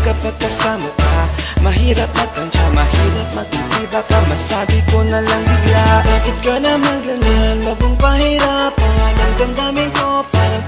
kapag kasama ka. Mahirap magtansya, mahirap magtiti, baka masabi ko na lang bigla. Bakit ka naman ganyan, wag mong pahirapan ang damdamin ko, parang